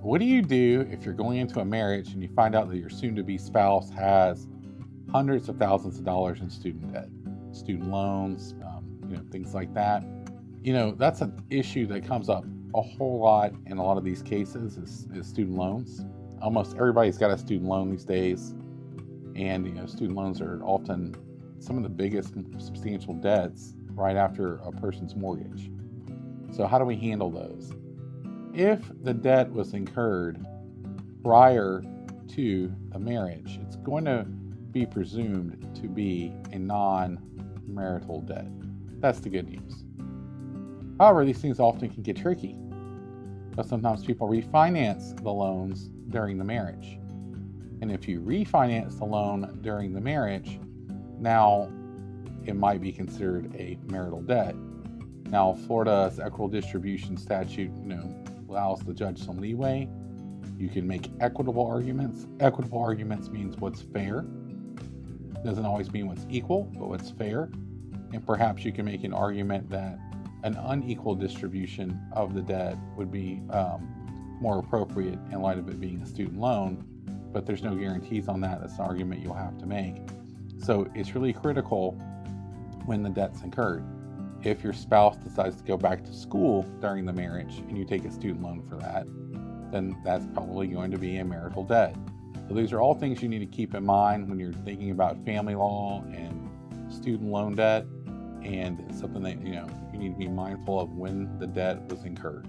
What do you do if you're going into a marriage and you find out that your soon-to-be spouse has hundreds of thousands of dollars in student debt, student loans, things like that? That's an issue that comes up a whole lot in a lot of these cases is student loans. Almost everybody's got a student loan these days, and student loans are often some of the biggest substantial debts right after a person's mortgage. So how do we handle those? If the debt was incurred prior to the marriage, it's going to be presumed to be a non-marital debt. That's the good news. However, these things often can get tricky, because sometimes people refinance the loans during the marriage. And if you refinance the loan during the marriage, now it might be considered a marital debt. Now, Florida's equitable distribution statute, allows the judge some leeway. You can make equitable arguments. Equitable arguments means what's fair. Doesn't always mean what's equal, but what's fair. And perhaps you can make an argument that an unequal distribution of the debt would be more appropriate in light of it being a student loan, but there's no guarantees on that. That's an argument you'll have to make. So it's really critical when the debt's incurred. If your spouse decides to go back to school during the marriage and you take a student loan for that, then that's probably going to be a marital debt. So these are all things you need to keep in mind when you're thinking about family law and student loan debt, and it's something that you need to be mindful of when the debt was incurred.